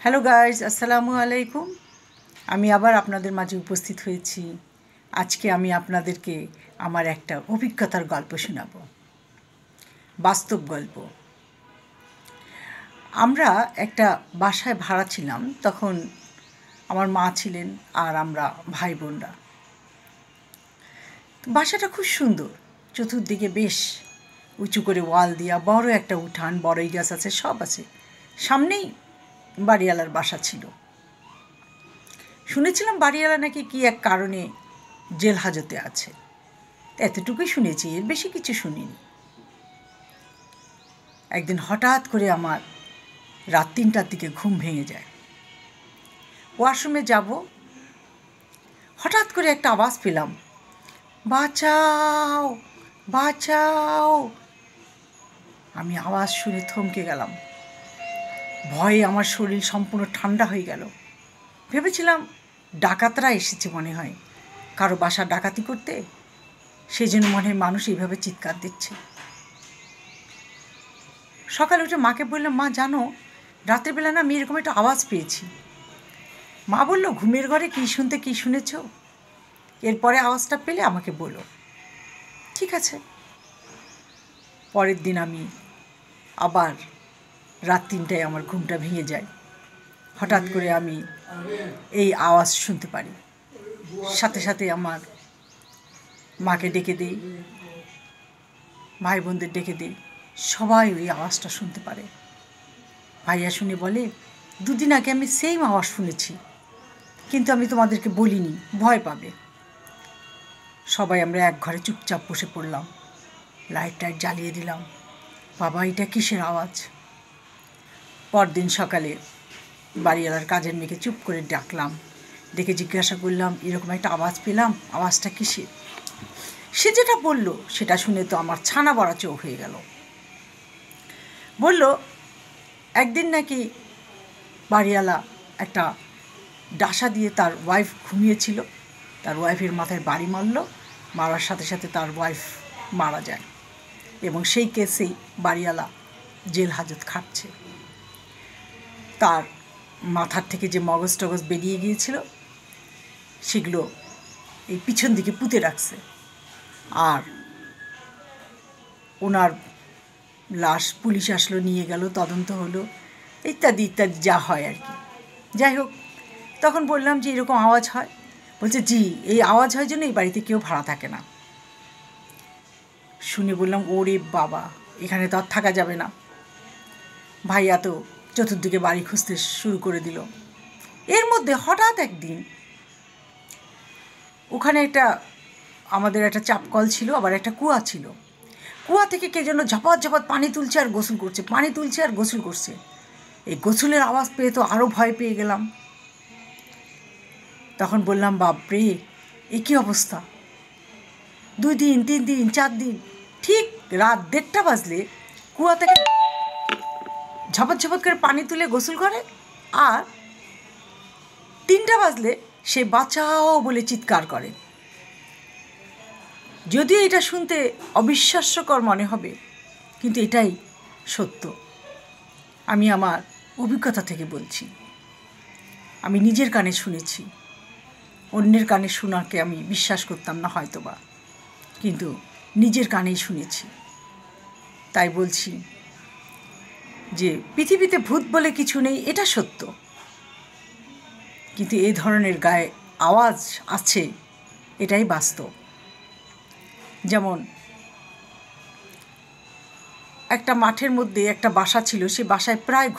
Hello guys, আসসালামু আলাইকুম। আমি আবার আপনাদের মাঝে উপস্থিত হয়েছি। আজকে আমি আপনাদেরকে আমার একটা অভিজ্ঞতার গল্প শোনাব, বাস্তব গল্প। আমরা একটা বাসায় ভাড়া ছিলাম। তখন আমার মা ছিলেন আর আমরা ভাই বোনরা। বাসাটা খুব সুন্দর, চতুর্দিকে বেশ উঁচু করে ওয়াল দেওয়া, বড় একটা উঠান, বড়ই গাছ আছে, সব আছে। সামনেই বাড়িওয়ালার বাসা ছিল। শুনেছিলাম বাড়িওয়ালা নাকি কি এক কারণে জেল হাজতে আছে, এতটুকুই শুনেছি, এর বেশি কিছু শুনিনি। একদিন হঠাৎ করে আমার রাত 3টার দিকে ঘুম ভেঙে যায়। ওয়াশরুমে যাব, হঠাৎ করে একটা আওয়াজ পেলাম, বাঁচাও বাঁচাও। আমি আওয়াজ শুনে থমকে গেলাম। ভয়ে আমার শরীর সম্পূর্ণ ঠান্ডা হয়ে গেল। ভেবেছিলাম ডাকাতরা এসেছে মনে হয়, কারো বাসা ডাকাতি করতে, সেই জন্য মনে হয় মানুষ এইভাবে চিৎকার দিচ্ছে। সকালে উঠে মাকে বললাম, মা জানো, রাত্রেবেলা না আমি এরকম একটা আওয়াজ পেয়েছি। মা বলল, ঘুমের ঘরে কী শুনতে কী শুনেছ, এরপরে আওয়াজটা পেলে আমাকে বলো। ঠিক আছে। পরের দিন আমি আবার রাত 3টায় আমার ঘুমটা ভেঙে যায়। হঠাৎ করে আমি এই আওয়াজ শুনতে পারি। সাথে সাথে আমার মাকে ডেকে দিই, ভাই বোনদের ডেকে দিই, সবাই ওই আওয়াজটা শুনতে পারে। ভাইয়া শুনে বলে, 2 দিন আগে আমি সেম আওয়াজ শুনেছি, কিন্তু আমি তোমাদেরকে বলিনি, ভয় পাবে। সবাই আমরা এক ঘরে চুপচাপ বসে পড়লাম, লাইট জ্বালিয়ে দিলাম। বাবা, এটা কিসের আওয়াজ? পরদিন সকালে বাড়িওয়ালার কাজের মেয়েকে চুপ করে ডাকলাম, ডেকে জিজ্ঞাসা করলাম, এরকম একটা আওয়াজ পেলাম, আওয়াজটা কিসের? সে যেটা বলল সেটা শুনে তো আমার ছানা বড়া চোখ হয়ে গেল। বলল, একদিন নাকি বাড়িওয়ালা একটা ডাসা দিয়ে তার ওয়াইফ ঘুমিয়েছিল, তার ওয়াইফের মাথায় বাড়ি মারল, মারার সাথে সাথে তার ওয়াইফ মারা যায়, এবং সেই কেসেই বাড়িওয়ালা জেল হাজত খাটছে। তার মাথার থেকে যে মগজ টগজ বেরিয়ে গিয়েছিল সেগুলো এই পিছন দিকে পুঁতে রাখছে, আর ওনার লাশ পুলিশ আসলো, নিয়ে গেল, তদন্ত হলো, ইত্যাদি ইত্যাদি, যা হয় আর কি। যাই হোক, তখন বললাম যে এরকম আওয়াজ হয়। বলছে, জি, এই আওয়াজ হয় জন্য এই বাড়িতে কেউ ভাড়া থাকে না। শুনে বললাম, ওরে বাবা, এখানে তো আর থাকা যাবে না। ভাইয়া তো চতুর্দিকে বাড়ি খুঁজতে শুরু করে দিল। এর মধ্যে হঠাৎ একদিন ওখানে আমাদের একটা চাপকল ছিল, আবার একটা কুয়া ছিল। কুয়া থেকে কে যেন ঝপাত ঝপাত পানি তুলছে আর গোসল করছে, পানি তুলছে আর গোসল করছে। এই গোসলের আওয়াজ পেয়ে তো আরও ভয় পেয়ে গেলাম। তখন বললাম, বাপরে, এ কী অবস্থা! 2 দিন 3 দিন 4 দিন, ঠিক রাত 1:30 বাজলে কুয়া থেকে ঝপাত ঝপাত করে পানি তুলে গোসল করে, আর 3টা বাজলে সে বাঁচাও বলে চিৎকার করে। যদিও এটা শুনতে অবিশ্বাস্যকর মনে হবে, কিন্তু এটাই সত্য। আমি আমার অভিজ্ঞতা থেকে বলছি। আমি নিজের কানে শুনেছি, অন্যের কানে শোনাকে আমি বিশ্বাস করতাম না হয়তোবা, কিন্তু নিজের কানেই শুনেছি। তাই বলছি যে পৃথিবীতে ভূত বলে কিছু নেই, এটা সত্য, কিন্তু এই ধরনের গায়ে আওয়াজ আছে, এটাই বাস্তব। যেমন একটা মাঠের মধ্যে একটা বাসা ছিল, সে বাসায় প্রায়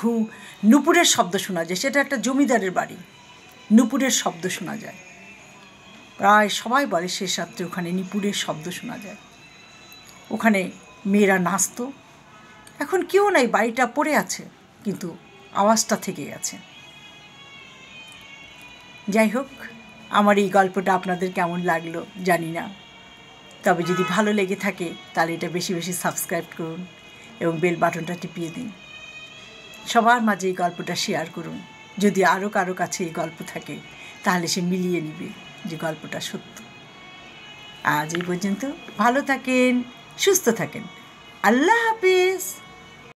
নুপুরের শব্দ শোনা যায়। সেটা একটা জমিদারের বাড়ি, নুপুরের শব্দ শোনা যায় প্রায়। সবাই বলে শেষ রাত্রে ওখানে নুপুরের শব্দ শোনা যায়। ওখানে মেয়েরা নাচত। এখন কেউ নাই, বাড়িটা পড়ে আছে, কিন্তু আওয়াজটা থেকে গেছে। যাই হোক, আমার এই গল্পটা আপনাদের কেমন লাগলো জানি না, তবে যদি ভালো লেগে থাকে তাহলে এটা বেশি বেশি সাবস্ক্রাইব করুন এবং বেল বাটনটা টিপিয়ে দিন। সবার মাঝে এই গল্পটা শেয়ার করুন। যদি আরও কারো কাছে এই গল্প থাকে তাহলে সে মিলিয়ে নেবে যে গল্পটা সত্য। আজ এই পর্যন্ত। ভালো থাকেন, সুস্থ থাকেন। আল্লাহ হাফেজ।